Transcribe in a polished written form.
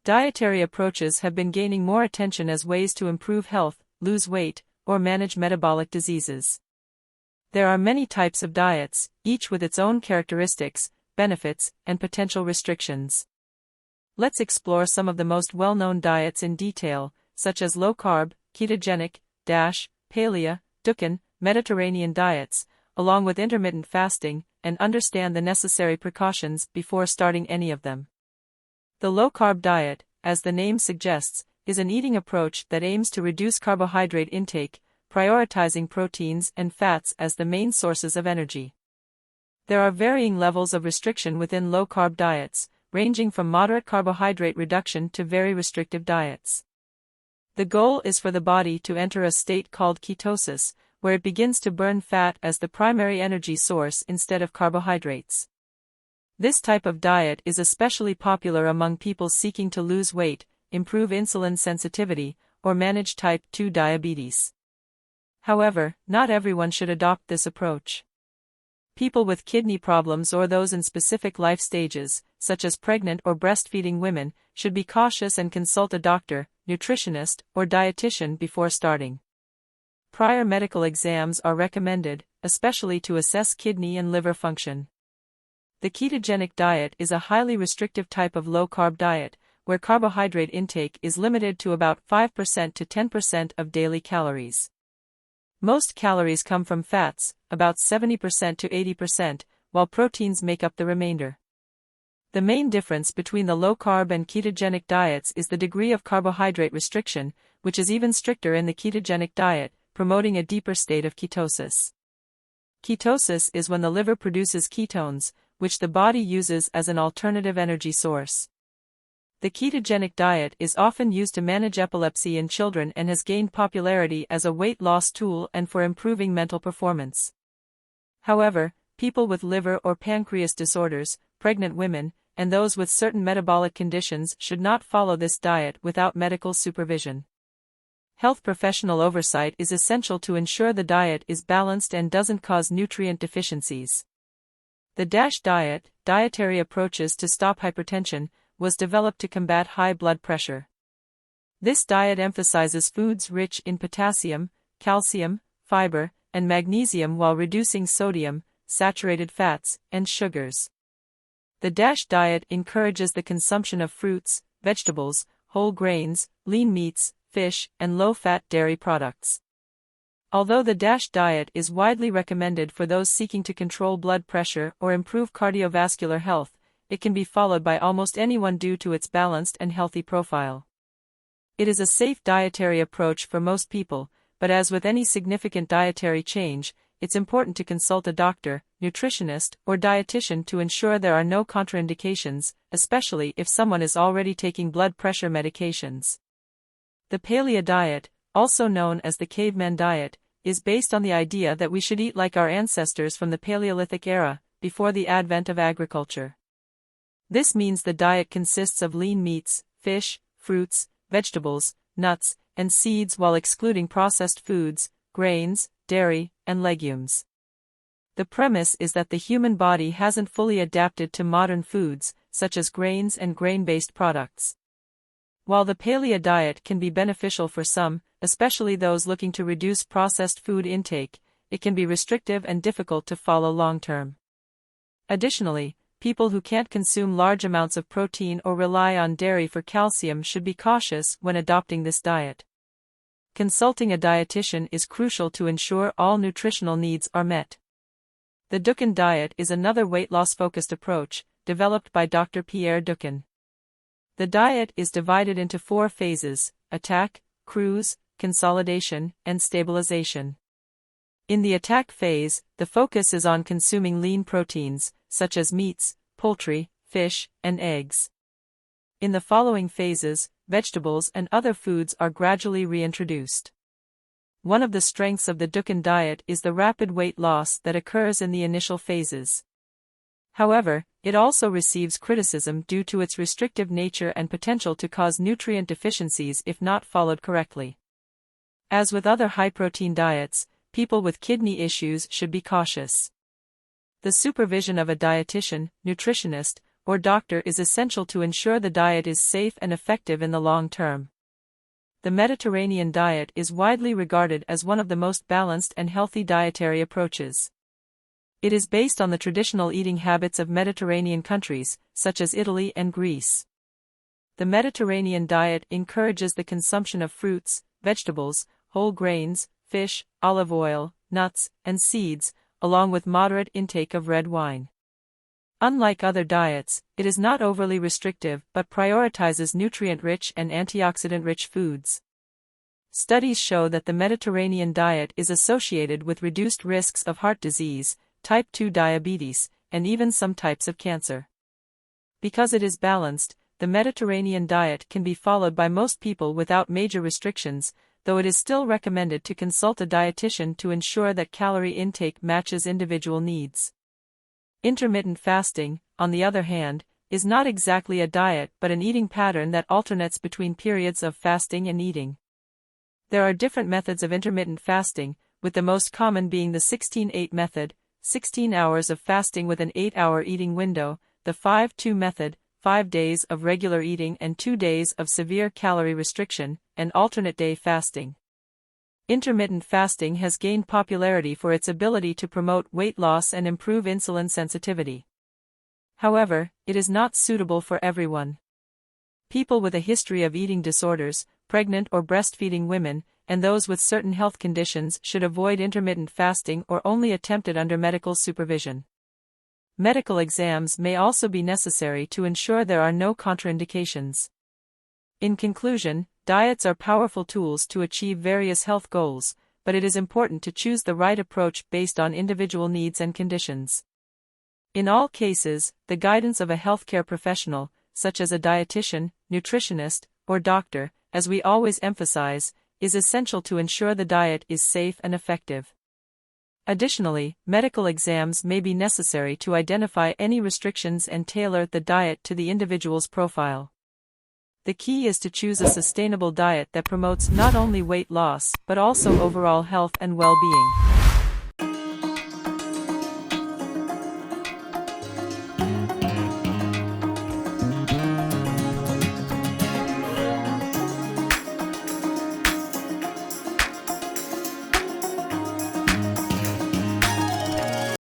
Dietary approaches have been gaining more attention as ways to improve health, lose weight, or manage metabolic diseases. There are many types of diets, each with its own characteristics, benefits, and potential restrictions. Let's explore some of the most well-known diets in detail, such as low-carb, ketogenic, Paleo, Dukan, Mediterranean diets, along with intermittent fasting, and understand the necessary precautions before starting any of them. The low-carb diet, as the name suggests, is an eating approach that aims to reduce carbohydrate intake, prioritizing proteins and fats as the main sources of energy. There are varying levels of restriction within low-carb diets, ranging from moderate carbohydrate reduction to very restrictive diets. The goal is for the body to enter a state called ketosis, where it begins to burn fat as the primary energy source instead of carbohydrates. This type of diet is especially popular among people seeking to lose weight, improve insulin sensitivity, or manage type 2 diabetes. However, not everyone should adopt this approach. People with kidney problems or those in specific life stages, such as pregnant or breastfeeding women, should be cautious and consult a doctor, nutritionist, or dietitian before starting. Prior medical exams are recommended, especially to assess kidney and liver function. The ketogenic diet is a highly restrictive type of low-carb diet, where carbohydrate intake is limited to about 5% to 10% of daily calories. Most calories come from fats, about 70% to 80%, while proteins make up the remainder. The main difference between the low-carb and ketogenic diets is the degree of carbohydrate restriction, which is even stricter in the ketogenic diet, promoting a deeper state of ketosis. Ketosis is when the liver produces ketones, which the body uses as an alternative energy source. The ketogenic diet is often used to manage epilepsy in children and has gained popularity as a weight loss tool and for improving mental performance. However, people with liver or pancreas disorders, pregnant women, and those with certain metabolic conditions should not follow this diet without medical supervision. Health professional oversight is essential to ensure the diet is balanced and doesn't cause nutrient deficiencies. The diet, dietary approaches to stop hypertension, was developed to combat high blood pressure. This diet emphasizes foods rich in potassium, calcium, fiber, and magnesium while reducing sodium, saturated fats, and sugars. The diet encourages the consumption of fruits, vegetables, whole grains, lean meats, fish, and low-fat dairy products. Although the diet is widely recommended for those seeking to control blood pressure or improve cardiovascular health, it can be followed by almost anyone due to its balanced and healthy profile. It is a safe dietary approach for most people, but as with any significant dietary change, it's important to consult a doctor, nutritionist, or dietitian to ensure there are no contraindications, especially if someone is already taking blood pressure medications. The Paleo diet, also known as the caveman diet, is based on the idea that we should eat like our ancestors from the Paleolithic era, before the advent of agriculture. This means the diet consists of lean meats, fish, fruits, vegetables, nuts, and seeds while excluding processed foods, grains, dairy, and legumes. The premise is that the human body hasn't fully adapted to modern foods, such as grains and grain-based products. While the Paleo diet can be beneficial for some, especially those looking to reduce processed food intake, it can be restrictive and difficult to follow long-term. Additionally, people who can't consume large amounts of protein or rely on dairy for calcium should be cautious when adopting this diet. Consulting a dietitian is crucial to ensure all nutritional needs are met. The Dukan diet is another weight loss-focused approach, developed by Dr. Pierre Dukan. The diet is divided into 4 phases: attack, cruise, consolidation, and stabilization. In the attack phase, the focus is on consuming lean proteins, such as meats, poultry, fish, and eggs. In the following phases, vegetables and other foods are gradually reintroduced. One of the strengths of the Dukan diet is the rapid weight loss that occurs in the initial phases. However, it also receives criticism due to its restrictive nature and potential to cause nutrient deficiencies if not followed correctly. As with other high-protein diets, people with kidney issues should be cautious. The supervision of a dietitian, nutritionist, or doctor is essential to ensure the diet is safe and effective in the long term. The Mediterranean diet is widely regarded as one of the most balanced and healthy dietary approaches. It is based on the traditional eating habits of Mediterranean countries, such as Italy and Greece. The Mediterranean diet encourages the consumption of fruits, vegetables, whole grains, fish, olive oil, nuts, and seeds, along with moderate intake of red wine. Unlike other diets, it is not overly restrictive but prioritizes nutrient-rich and antioxidant-rich foods. Studies show that the Mediterranean diet is associated with reduced risks of heart disease, type 2 diabetes, and even some types of cancer. Because it is balanced, the Mediterranean diet can be followed by most people without major restrictions, though it is still recommended to consult a dietitian to ensure that calorie intake matches individual needs. Intermittent fasting, on the other hand, is not exactly a diet but an eating pattern that alternates between periods of fasting and eating. There are different methods of intermittent fasting, with the most common being the 16-8 method, 16 hours of fasting with an 8-hour eating window, the 5-2 method, 5 days of regular eating and 2 days of severe calorie restriction, and alternate day fasting. Intermittent fasting has gained popularity for its ability to promote weight loss and improve insulin sensitivity. However, it is not suitable for everyone. People with a history of eating disorders, pregnant or breastfeeding women, and those with certain health conditions should avoid intermittent fasting or only attempt it under medical supervision. Medical exams may also be necessary to ensure there are no contraindications. In conclusion, diets are powerful tools to achieve various health goals, but it is important to choose the right approach based on individual needs and conditions. In all cases, the guidance of a healthcare professional, such as a dietitian, nutritionist, or doctor, as we always emphasize, is essential to ensure the diet is safe and effective. Additionally, medical exams may be necessary to identify any restrictions and tailor the diet to the individual's profile. The key is to choose a sustainable diet that promotes not only weight loss but also overall health and well-being.